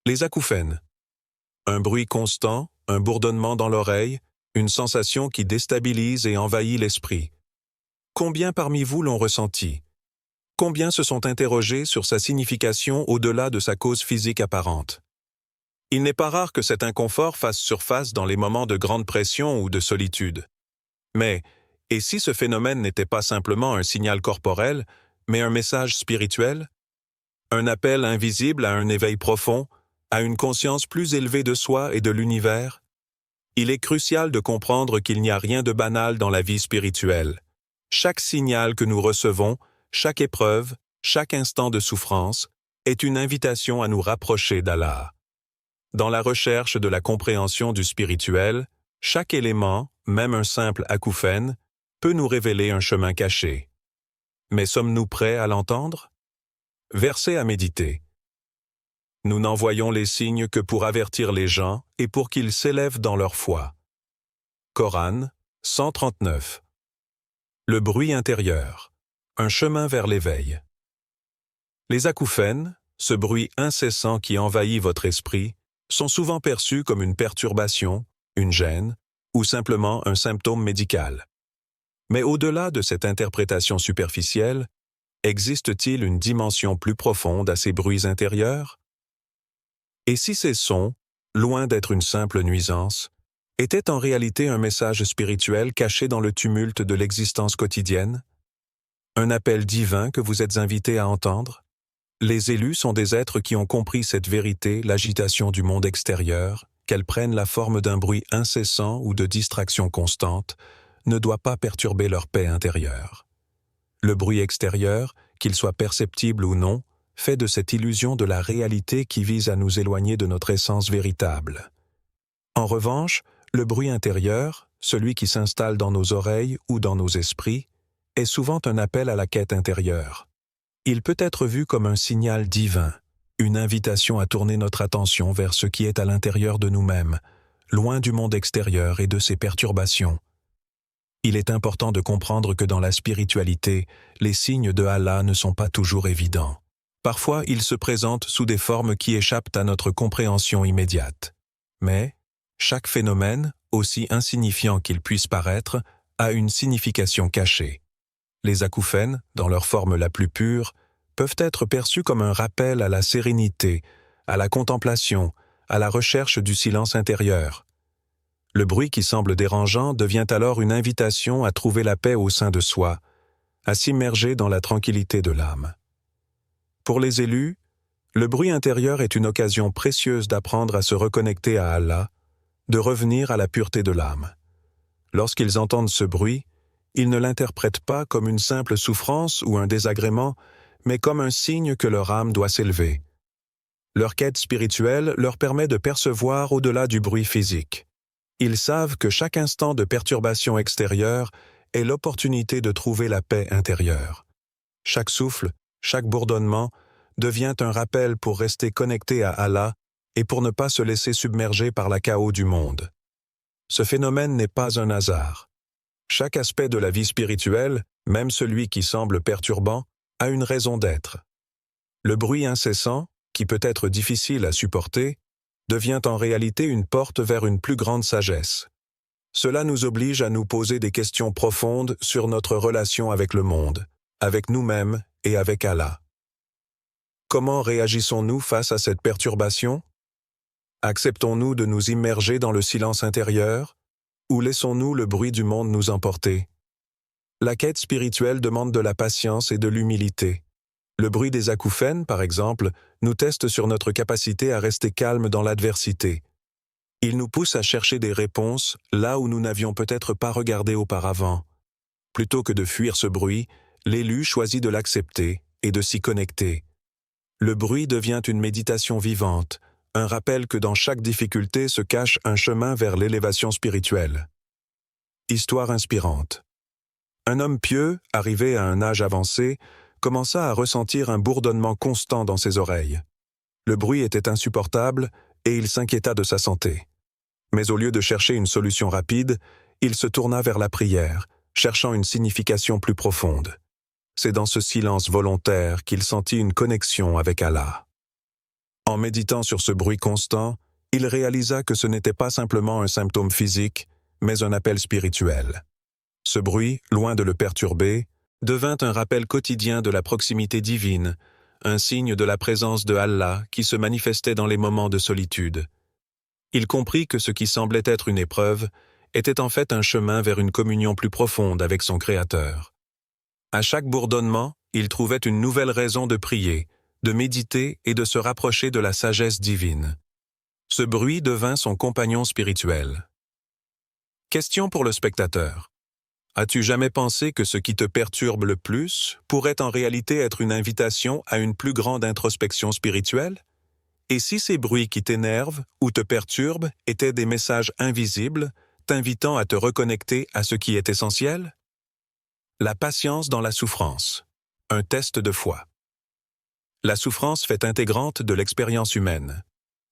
Les acouphènes. Un bruit constant, un bourdonnement dans l'oreille, une sensation qui déstabilise et envahit l'esprit. Combien parmi vous l'ont ressenti? Combien se sont interrogés sur sa signification au-delà de sa cause physique apparente? Il n'est pas rare que cet inconfort fasse surface dans les moments de grande pression ou de solitude. Mais, et si ce phénomène n'était pas simplement un signal corporel, mais un message spirituel? Un appel invisible à un éveil profond, à une conscience plus élevée de soi et de l'univers? Il est crucial de comprendre qu'il n'y a rien de banal dans la vie spirituelle. Chaque signal que nous recevons, chaque épreuve, chaque instant de souffrance, est une invitation à nous rapprocher d'Allah. Dans la recherche de la compréhension du spirituel, chaque élément, même un simple acouphène, peut nous révéler un chemin caché. Mais sommes-nous prêts à l'entendre? Verset à méditer. Nous n'en voyons les signes que pour avertir les gens et pour qu'ils s'élèvent dans leur foi. Coran, 139. Le bruit intérieur. Un chemin vers l'éveil. Les acouphènes, ce bruit incessant qui envahit votre esprit, sont souvent perçus comme une perturbation, une gêne, ou simplement un symptôme médical. Mais au-delà de cette interprétation superficielle, existe-t-il une dimension plus profonde à ces bruits intérieurs? Et si ces sons, loin d'être une simple nuisance, étaient en réalité un message spirituel caché dans le tumulte de l'existence quotidienne? Un appel divin que vous êtes invités à entendre? Les élus sont des êtres qui ont compris cette vérité, l'agitation du monde extérieur, qu'elle prenne la forme d'un bruit incessant ou de distraction constante, ne doit pas perturber leur paix intérieure. Le bruit extérieur, qu'il soit perceptible ou non, fait de cette illusion de la réalité qui vise à nous éloigner de notre essence véritable. En revanche, le bruit intérieur, celui qui s'installe dans nos oreilles ou dans nos esprits, est souvent un appel à la quête intérieure. Il peut être vu comme un signal divin, une invitation à tourner notre attention vers ce qui est à l'intérieur de nous-mêmes, loin du monde extérieur et de ses perturbations. Il est important de comprendre que dans la spiritualité, les signes de Allah ne sont pas toujours évidents. Parfois, ils se présentent sous des formes qui échappent à notre compréhension immédiate. Mais, chaque phénomène, aussi insignifiant qu'il puisse paraître, a une signification cachée. Les acouphènes, dans leur forme la plus pure, peuvent être perçus comme un rappel à la sérénité, à la contemplation, à la recherche du silence intérieur. Le bruit qui semble dérangeant devient alors une invitation à trouver la paix au sein de soi, à s'immerger dans la tranquillité de l'âme. Pour les élus, le bruit intérieur est une occasion précieuse d'apprendre à se reconnecter à Allah, de revenir à la pureté de l'âme. Lorsqu'ils entendent ce bruit, ils ne l'interprètent pas comme une simple souffrance ou un désagrément, mais comme un signe que leur âme doit s'élever. Leur quête spirituelle leur permet de percevoir au-delà du bruit physique. Ils savent que chaque instant de perturbation extérieure est l'opportunité de trouver la paix intérieure. Chaque souffle, chaque bourdonnement devient un rappel pour rester connecté à Allah et pour ne pas se laisser submerger par la chaos du monde. Ce phénomène n'est pas un hasard. Chaque aspect de la vie spirituelle, même celui qui semble perturbant, a une raison d'être. Le bruit incessant, qui peut être difficile à supporter, devient en réalité une porte vers une plus grande sagesse. Cela nous oblige à nous poser des questions profondes sur notre relation avec le monde, avec nous-mêmes et avec Allah. Comment réagissons-nous face à cette perturbation? Acceptons-nous de nous immerger dans le silence intérieur, ou laissons-nous le bruit du monde nous emporter? La quête spirituelle demande de la patience et de l'humilité. Le bruit des acouphènes, par exemple, nous teste sur notre capacité à rester calme dans l'adversité. Il nous pousse à chercher des réponses là où nous n'avions peut-être pas regardé auparavant. Plutôt que de fuir ce bruit, l'élu choisit de l'accepter et de s'y connecter. Le bruit devient une méditation vivante, un rappel que dans chaque difficulté se cache un chemin vers l'élévation spirituelle. Histoire inspirante. Un homme pieux, arrivé à un âge avancé, commença à ressentir un bourdonnement constant dans ses oreilles. Le bruit était insupportable et il s'inquiéta de sa santé. Mais au lieu de chercher une solution rapide, il se tourna vers la prière, cherchant une signification plus profonde. C'est dans ce silence volontaire qu'il sentit une connexion avec Allah. En méditant sur ce bruit constant, il réalisa que ce n'était pas simplement un symptôme physique, mais un appel spirituel. Ce bruit, loin de le perturber, devint un rappel quotidien de la proximité divine, un signe de la présence de Allah qui se manifestait dans les moments de solitude. Il comprit que ce qui semblait être une épreuve était en fait un chemin vers une communion plus profonde avec son Créateur. À chaque bourdonnement, il trouvait une nouvelle raison de prier, de méditer et de se rapprocher de la sagesse divine. Ce bruit devint son compagnon spirituel. Question pour le spectateur. As-tu jamais pensé que ce qui te perturbe le plus pourrait en réalité être une invitation à une plus grande introspection spirituelle? Et si ces bruits qui t'énervent ou te perturbent étaient des messages invisibles, t'invitant à te reconnecter à ce qui est essentiel? La patience dans la souffrance. Un test de foi. La souffrance fait intégrante de l'expérience humaine.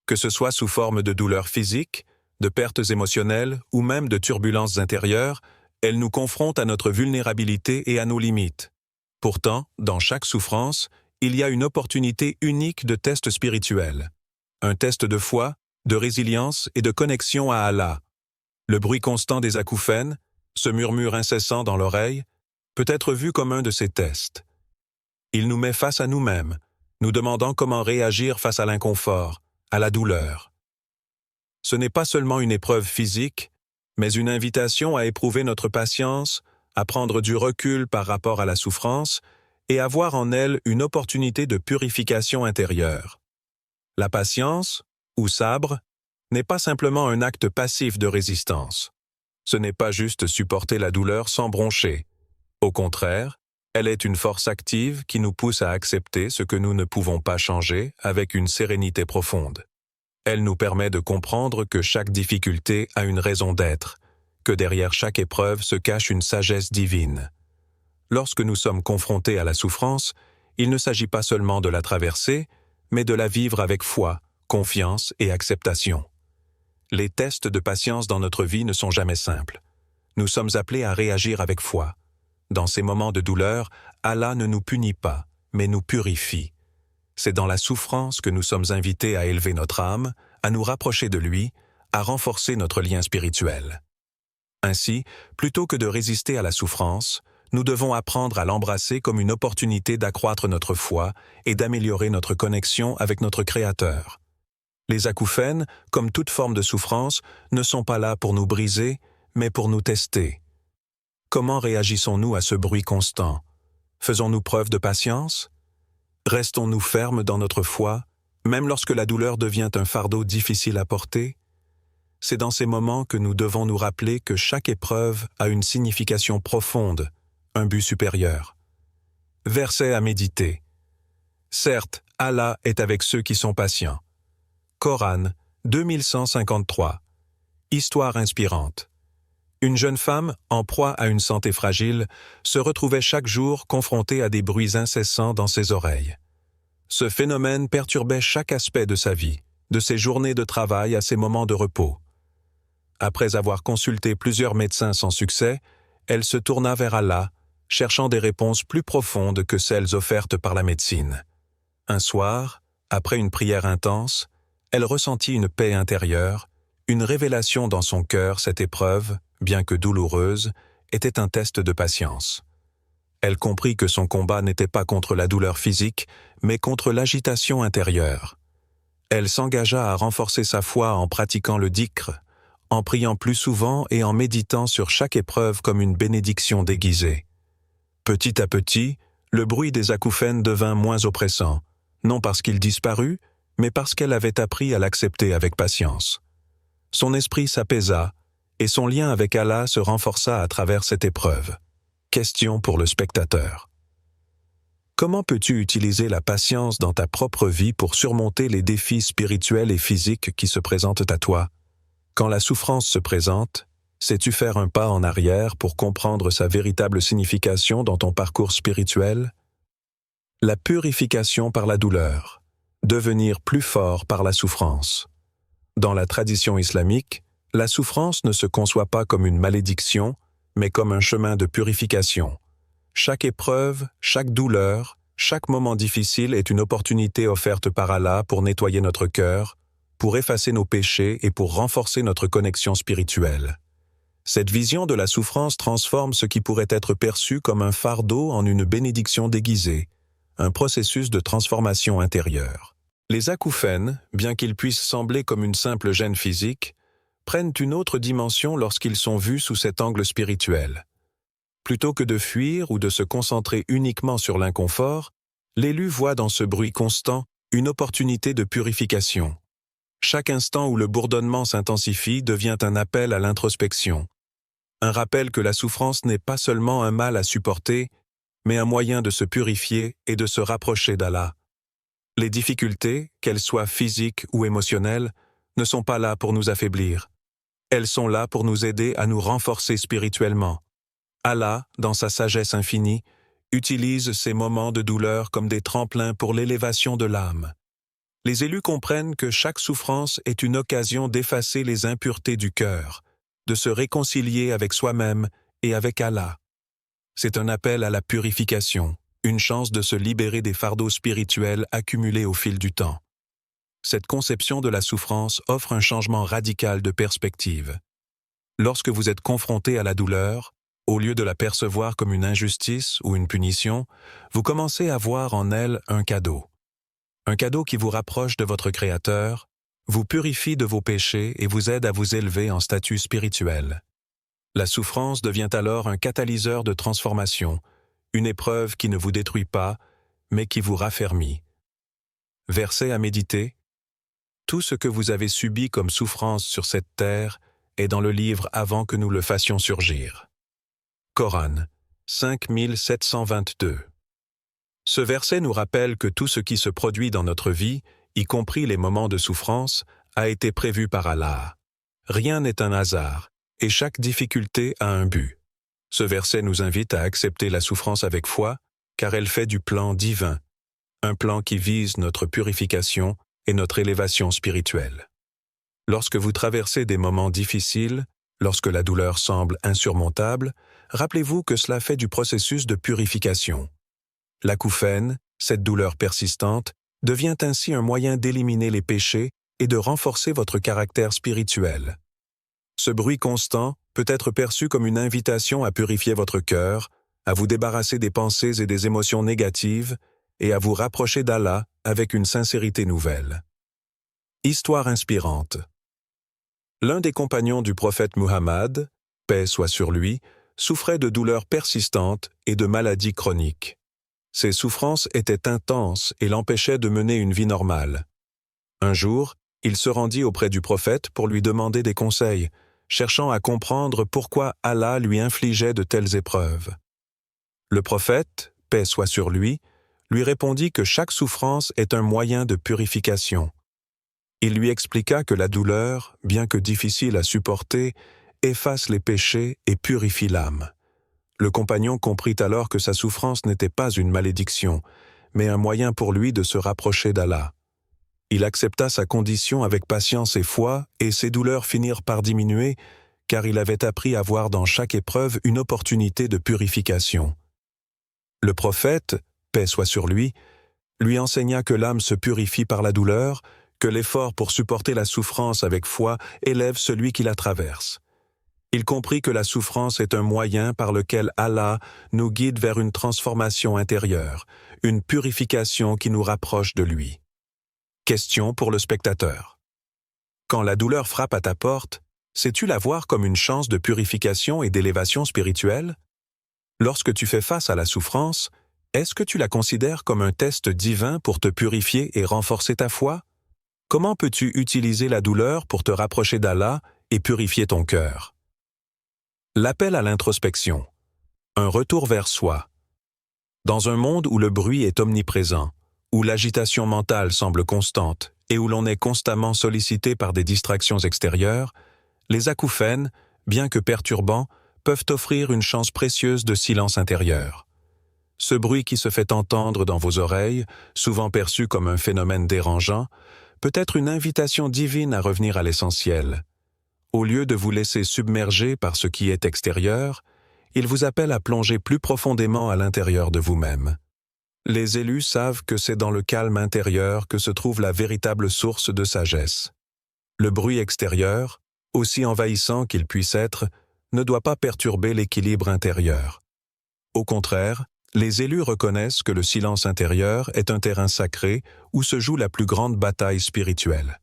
Que ce soit sous forme de douleurs physiques, de pertes émotionnelles ou même de turbulences intérieures, elle nous confronte à notre vulnérabilité et à nos limites. Pourtant, dans chaque souffrance, il y a une opportunité unique de test spirituel. Un test de foi, de résilience et de connexion à Allah. Le bruit constant des acouphènes, ce murmure incessant dans l'oreille, peut être vu comme un de ces tests. Il nous met face à nous-mêmes, nous demandant comment réagir face à l'inconfort, à la douleur. Ce n'est pas seulement une épreuve physique, mais une invitation à éprouver notre patience, à prendre du recul par rapport à la souffrance et à voir en elle une opportunité de purification intérieure. La patience, ou sabre, n'est pas simplement un acte passif de résistance. Ce n'est pas juste supporter la douleur sans broncher. Au contraire, elle est une force active qui nous pousse à accepter ce que nous ne pouvons pas changer avec une sérénité profonde. Elle nous permet de comprendre que chaque difficulté a une raison d'être, que derrière chaque épreuve se cache une sagesse divine. Lorsque nous sommes confrontés à la souffrance, il ne s'agit pas seulement de la traverser, mais de la vivre avec foi, confiance et acceptation. Les tests de patience dans notre vie ne sont jamais simples. Nous sommes appelés à réagir avec foi. Dans ces moments de douleur, Allah ne nous punit pas, mais nous purifie. C'est dans la souffrance que nous sommes invités à élever notre âme, à nous rapprocher de lui, à renforcer notre lien spirituel. Ainsi, plutôt que de résister à la souffrance, nous devons apprendre à l'embrasser comme une opportunité d'accroître notre foi et d'améliorer notre connexion avec notre Créateur. Les acouphènes, comme toute forme de souffrance, ne sont pas là pour nous briser, mais pour nous tester. Comment réagissons-nous à ce bruit constant? Faisons-nous preuve de patience? Restons-nous fermes dans notre foi, même lorsque la douleur devient un fardeau difficile à porter? C'est dans ces moments que nous devons nous rappeler que chaque épreuve a une signification profonde, un but supérieur. Verset à méditer. Certes, Allah est avec ceux qui sont patients. Coran, 2153. Histoire inspirante. Une jeune femme, en proie à une santé fragile, se retrouvait chaque jour confrontée à des bruits incessants dans ses oreilles. Ce phénomène perturbait chaque aspect de sa vie, de ses journées de travail à ses moments de repos. Après avoir consulté plusieurs médecins sans succès, elle se tourna vers Allah, cherchant des réponses plus profondes que celles offertes par la médecine. Un soir, après une prière intense, elle ressentit une paix intérieure, une révélation dans son cœur. Cette épreuve, bien que douloureuse, était un test de patience. Elle comprit que son combat n'était pas contre la douleur physique, mais contre l'agitation intérieure. Elle s'engagea à renforcer sa foi en pratiquant le dhikr, en priant plus souvent et en méditant sur chaque épreuve comme une bénédiction déguisée. Petit à petit, le bruit des acouphènes devint moins oppressant, non parce qu'il disparut, mais parce qu'elle avait appris à l'accepter avec patience. Son esprit s'apaisa, et son lien avec Allah se renforça à travers cette épreuve. Question pour le spectateur. Comment peux-tu utiliser la patience dans ta propre vie pour surmonter les défis spirituels et physiques qui se présentent à toi? Quand la souffrance se présente, sais-tu faire un pas en arrière pour comprendre sa véritable signification dans ton parcours spirituel? La purification par la douleur. Devenir plus fort par la souffrance. Dans la tradition islamique, la souffrance ne se conçoit pas comme une malédiction, mais comme un chemin de purification. Chaque épreuve, chaque douleur Chaque moment difficile est une opportunité offerte par Allah pour nettoyer notre cœur, pour effacer nos péchés et pour renforcer notre connexion spirituelle. Cette vision de la souffrance transforme ce qui pourrait être perçu comme un fardeau en une bénédiction déguisée, un processus de transformation intérieure. Les acouphènes, bien qu'ils puissent sembler comme une simple gêne physique, prennent une autre dimension lorsqu'ils sont vus sous cet angle spirituel. Plutôt que de fuir ou de se concentrer uniquement sur l'inconfort, l'élu voit dans ce bruit constant une opportunité de purification. Chaque instant où le bourdonnement s'intensifie devient un appel à l'introspection. Un rappel que la souffrance n'est pas seulement un mal à supporter, mais un moyen de se purifier et de se rapprocher d'Allah. Les difficultés, qu'elles soient physiques ou émotionnelles, ne sont pas là pour nous affaiblir. Elles sont là pour nous aider à nous renforcer spirituellement. Allah, dans sa sagesse infinie, utilise ces moments de douleur comme des tremplins pour l'élévation de l'âme. Les élus comprennent que chaque souffrance est une occasion d'effacer les impuretés du cœur, de se réconcilier avec soi-même et avec Allah. C'est un appel à la purification, une chance de se libérer des fardeaux spirituels accumulés au fil du temps. Cette conception de la souffrance offre un changement radical de perspective. Lorsque vous êtes confronté à la douleur, au lieu de la percevoir comme une injustice ou une punition, vous commencez à voir en elle un cadeau. Un cadeau qui vous rapproche de votre Créateur, vous purifie de vos péchés et vous aide à vous élever en statut spirituel. La souffrance devient alors un catalyseur de transformation, une épreuve qui ne vous détruit pas, mais qui vous raffermit. Verset à méditer. Tout ce que vous avez subi comme souffrance sur cette terre est dans le livre avant que nous le fassions surgir. Coran, 5722. Ce verset nous rappelle que tout ce qui se produit dans notre vie, y compris les moments de souffrance, a été prévu par Allah. Rien n'est un hasard, et chaque difficulté a un but. Ce verset nous invite à accepter la souffrance avec foi, car elle fait du plan divin, un plan qui vise notre purification et notre élévation spirituelle. Lorsque vous traversez des moments difficiles, lorsque la douleur semble insurmontable, rappelez-vous que cela fait du processus de purification. L'acouphène, cette douleur persistante, devient ainsi un moyen d'éliminer les péchés et de renforcer votre caractère spirituel. Ce bruit constant peut être perçu comme une invitation à purifier votre cœur, à vous débarrasser des pensées et des émotions négatives et à vous rapprocher d'Allah avec une sincérité nouvelle. Histoire inspirante. L'un des compagnons du prophète Muhammad, paix soit sur lui, souffrait de douleurs persistantes et de maladies chroniques. Ses souffrances étaient intenses et l'empêchaient de mener une vie normale. Un jour, il se rendit auprès du prophète pour lui demander des conseils, cherchant à comprendre pourquoi Allah lui infligeait de telles épreuves. Le prophète, paix soit sur lui répondit que chaque souffrance est un moyen de purification. Il lui expliqua que la douleur, bien que difficile à supporter, efface les péchés et purifie l'âme. Le compagnon comprit alors que sa souffrance n'était pas une malédiction, mais un moyen pour lui de se rapprocher d'Allah. Il accepta sa condition avec patience et foi, et ses douleurs finirent par diminuer, car il avait appris à voir dans chaque épreuve une opportunité de purification. Le prophète, paix soit sur lui enseigna que l'âme se purifie par la douleur, que l'effort pour supporter la souffrance avec foi élève celui qui la traverse. Il comprit que la souffrance est un moyen par lequel Allah nous guide vers une transformation intérieure, une purification qui nous rapproche de lui. Question pour le spectateur. Quand la douleur frappe à ta porte, sais-tu la voir comme une chance de purification et d'élévation spirituelle? Lorsque tu fais face à la souffrance, est-ce que tu la considères comme un test divin pour te purifier et renforcer ta foi? Comment peux-tu utiliser la douleur pour te rapprocher d'Allah et purifier ton cœur? L'appel à l'introspection. Un retour vers soi. Dans un monde où le bruit est omniprésent, où l'agitation mentale semble constante et où l'on est constamment sollicité par des distractions extérieures, les acouphènes, bien que perturbants, peuvent offrir une chance précieuse de silence intérieur. Ce bruit qui se fait entendre dans vos oreilles, souvent perçu comme un phénomène dérangeant, peut être une invitation divine à revenir à l'essentiel. Au lieu de vous laisser submerger par ce qui est extérieur, il vous appelle à plonger plus profondément à l'intérieur de vous-même. Les élus savent que c'est dans le calme intérieur que se trouve la véritable source de sagesse. Le bruit extérieur, aussi envahissant qu'il puisse être, ne doit pas perturber l'équilibre intérieur. Au contraire, les élus reconnaissent que le silence intérieur est un terrain sacré où se joue la plus grande bataille spirituelle.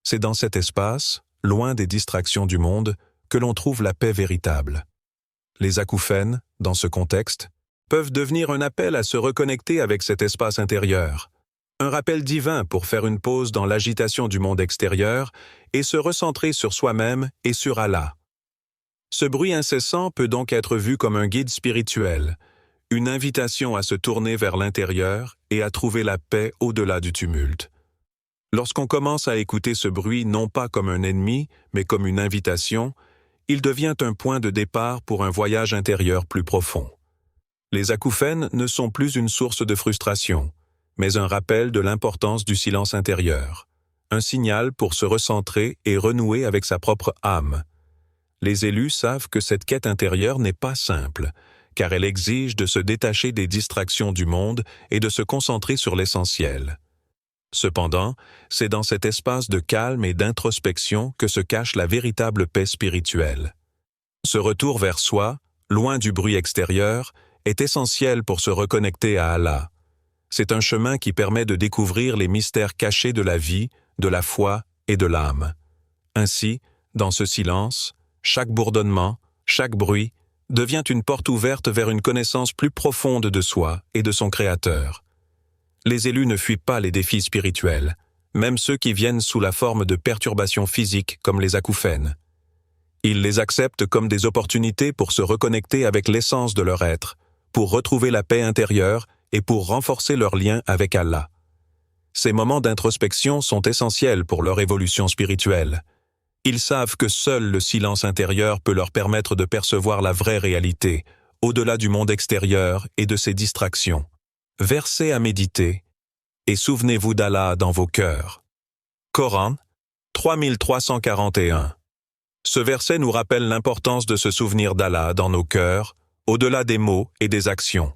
C'est dans cet espace, loin des distractions du monde, que l'on trouve la paix véritable. Les acouphènes, dans ce contexte, peuvent devenir un appel à se reconnecter avec cet espace intérieur, un rappel divin pour faire une pause dans l'agitation du monde extérieur et se recentrer sur soi-même et sur Allah. Ce bruit incessant peut donc être vu comme un guide spirituel, une invitation à se tourner vers l'intérieur et à trouver la paix au-delà du tumulte. Lorsqu'on commence à écouter ce bruit non pas comme un ennemi, mais comme une invitation, il devient un point de départ pour un voyage intérieur plus profond. Les acouphènes ne sont plus une source de frustration, mais un rappel de l'importance du silence intérieur, un signal pour se recentrer et renouer avec sa propre âme. Les élus savent que cette quête intérieure n'est pas simple, car elle exige de se détacher des distractions du monde et de se concentrer sur l'essentiel. Cependant, c'est dans cet espace de calme et d'introspection que se cache la véritable paix spirituelle. Ce retour vers soi, loin du bruit extérieur, est essentiel pour se reconnecter à Allah. C'est un chemin qui permet de découvrir les mystères cachés de la vie, de la foi et de l'âme. Ainsi, dans ce silence, chaque bourdonnement, chaque bruit, devient une porte ouverte vers une connaissance plus profonde de soi et de son Créateur. Les élus ne fuient pas les défis spirituels, même ceux qui viennent sous la forme de perturbations physiques comme les acouphènes. Ils les acceptent comme des opportunités pour se reconnecter avec l'essence de leur être, pour retrouver la paix intérieure et pour renforcer leur lien avec Allah. Ces moments d'introspection sont essentiels pour leur évolution spirituelle. Ils savent que seul le silence intérieur peut leur permettre de percevoir la vraie réalité, au-delà du monde extérieur et de ses distractions. Versets à méditer, et souvenez-vous d'Allah dans vos cœurs. Coran, 3341. Ce verset nous rappelle l'importance de se souvenir d'Allah dans nos cœurs, au-delà des mots et des actions.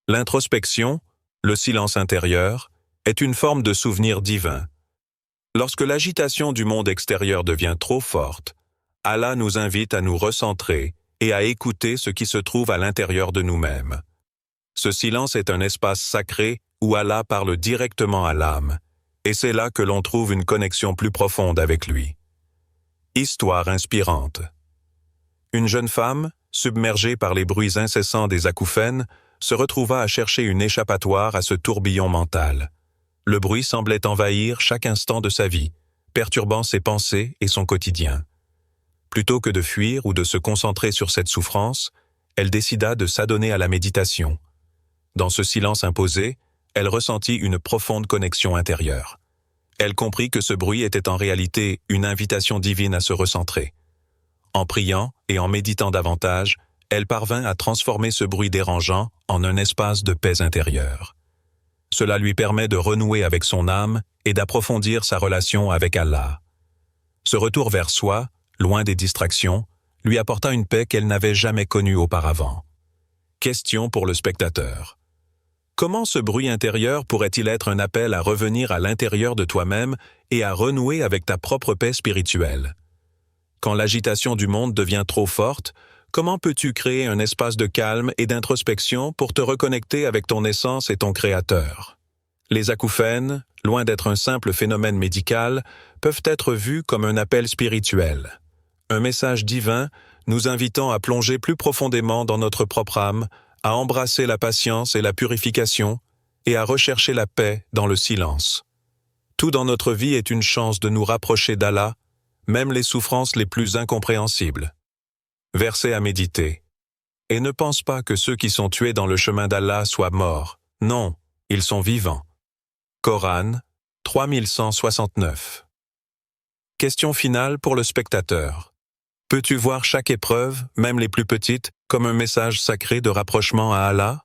L'introspection, le silence intérieur, est une forme de souvenir divin. Lorsque l'agitation du monde extérieur devient trop forte, Allah nous invite à nous recentrer et à écouter ce qui se trouve à l'intérieur de nous-mêmes. Ce silence est un espace sacré où Allah parle directement à l'âme, et c'est là que l'on trouve une connexion plus profonde avec lui. Histoire inspirante. Une jeune femme, submergée par les bruits incessants des acouphènes, se retrouva à chercher une échappatoire à ce tourbillon mental. Le bruit semblait envahir chaque instant de sa vie, perturbant ses pensées et son quotidien. Plutôt que de fuir ou de se concentrer sur cette souffrance, elle décida de s'adonner à la méditation. Dans ce silence imposé, elle ressentit une profonde connexion intérieure. Elle comprit que ce bruit était en réalité une invitation divine à se recentrer. En priant et en méditant davantage, elle parvint à transformer ce bruit dérangeant en un espace de paix intérieure. Cela lui permet de renouer avec son âme et d'approfondir sa relation avec Allah. Ce retour vers soi, loin des distractions, lui apporta une paix qu'elle n'avait jamais connue auparavant. Question pour le spectateur. Comment ce bruit intérieur pourrait-il être un appel à revenir à l'intérieur de toi-même et à renouer avec ta propre paix spirituelle? Quand l'agitation du monde devient trop forte, comment peux-tu créer un espace de calme et d'introspection pour te reconnecter avec ton essence et ton Créateur? Les acouphènes, loin d'être un simple phénomène médical, peuvent être vus comme un appel spirituel. Un message divin nous invitant à plonger plus profondément dans notre propre âme, à embrasser la patience et la purification, et à rechercher la paix dans le silence. Tout dans notre vie est une chance de nous rapprocher d'Allah, même les souffrances les plus incompréhensibles. Verset à méditer. Et ne pense pas que ceux qui sont tués dans le chemin d'Allah soient morts. Non, ils sont vivants. Coran, 3169. Question finale pour le spectateur. Peux-tu voir chaque épreuve, même les plus petites, comme un message sacré de rapprochement à Allah?